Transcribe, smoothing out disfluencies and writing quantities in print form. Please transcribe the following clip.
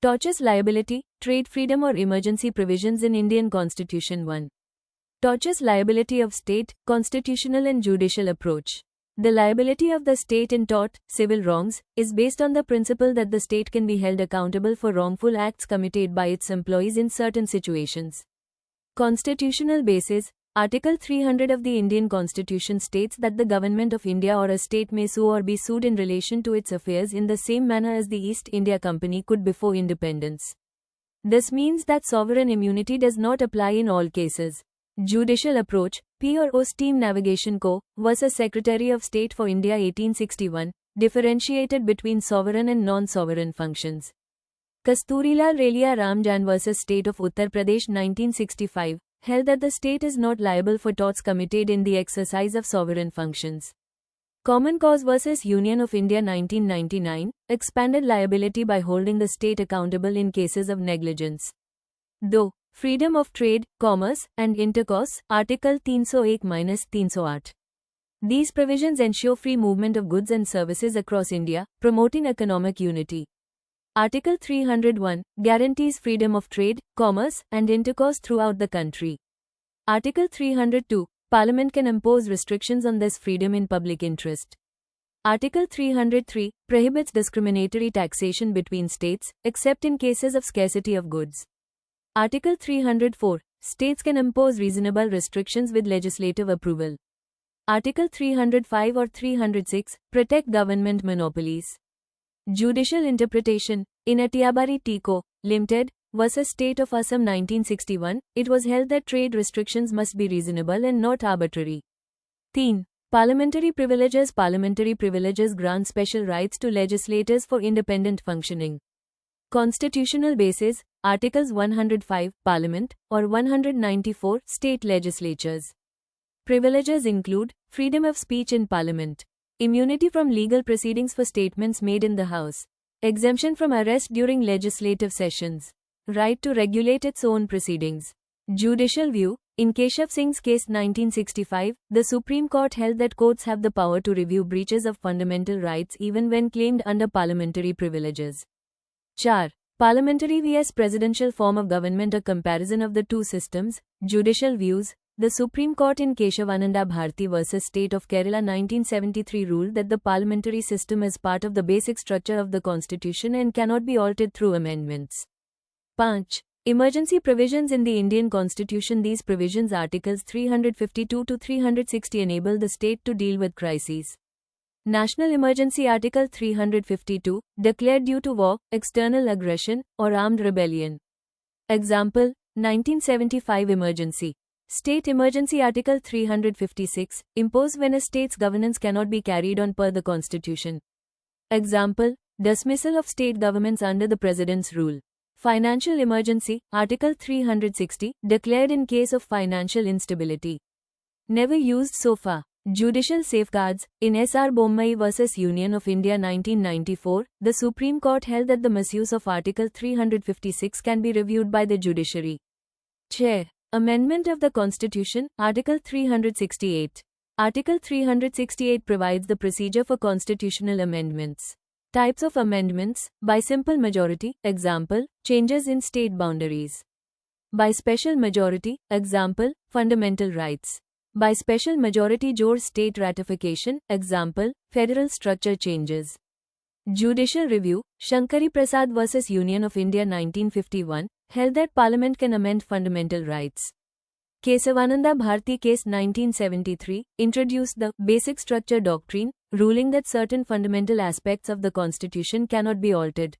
Tortious liability, trade freedom or emergency provisions in Indian Constitution. 1. Tortious liability of state, constitutional and judicial approach. The liability of the state in tort, civil wrongs, is based on the principle that the state can be held accountable for wrongful acts committed by its employees in certain situations. Constitutional basis. Article 300 of the Indian Constitution states that the Government of India or a state may sue or be sued in relation to its affairs in the same manner as the East India Company could before independence. This means that sovereign immunity does not apply in all cases. Judicial approach. P.R.O. Steam Navigation Co. vs. Secretary of State for India 1861, differentiated between sovereign and non-sovereign functions. Kasturilal Relia Ramjan vs. State of Uttar Pradesh 1965, held that the state is not liable for torts committed in the exercise of sovereign functions. Common Cause vs. Union of India 1999, expanded liability by holding the state accountable in cases of negligence. Though Freedom of Trade, Commerce, and Intercourse, Article 301-308. These provisions ensure free movement of goods and services across India, promoting economic unity. Article 301 guarantees freedom of trade, commerce, and intercourse throughout the country. Article 302 Parliament can impose restrictions on this freedom in public interest. Article 303 prohibits discriminatory taxation between states, except in cases of scarcity of goods. Article 304 states can impose reasonable restrictions with legislative approval. Article 305 or 306 protect government monopolies. Judicial interpretation. In Atiyabari Tea Co. Limited vs. State of Assam 1961, it was held that trade restrictions must be reasonable and not arbitrary. 3. Parliamentary privileges. Parliamentary privileges grant special rights to legislators for independent functioning. Constitutional basis. Articles 105 Parliament or 194 State legislatures. Privileges include freedom of speech in Parliament, immunity from legal proceedings for statements made in the House, exemption from arrest during legislative sessions, right to regulate its own proceedings. Judicial view. In Keshav Singh's case 1965, the Supreme Court held that courts have the power to review breaches of fundamental rights even when claimed under parliamentary privileges. 4. Parliamentary vs. presidential form of government. A comparison of the two systems. Judicial views. The Supreme Court in Keshavananda Bharti vs. State of Kerala 1973 ruled that the parliamentary system is part of the basic structure of the constitution and cannot be altered through amendments. 5. Emergency provisions in the Indian Constitution. These provisions, Articles 352 to 360, enable the state to deal with crises. National emergency. Article 352, declared due to war, external aggression, or armed rebellion. Example, 1975 emergency. State emergency. Article 356, imposed when a state's governance cannot be carried on per the Constitution. Example, dismissal of state governments under the President's rule. Financial emergency. Article 360, declared in case of financial instability. Never used so far. Judicial safeguards. In S.R. Bommai vs. Union of India 1994, the Supreme Court held that the misuse of Article 356 can be reviewed by the judiciary. Chair. Amendment of the Constitution. Article 368. Article 368 provides the procedure for constitutional amendments. Types of amendments. By simple majority. Example, changes in state boundaries. By special majority. Example, fundamental rights. By special majority jor state ratification. Example, federal structure changes. Judicial review. Shankari Prasad vs. Union of India 1951, held that Parliament can amend fundamental rights. Kesavananda Bharti case 1973, introduced the basic structure doctrine, ruling that certain fundamental aspects of the Constitution cannot be altered.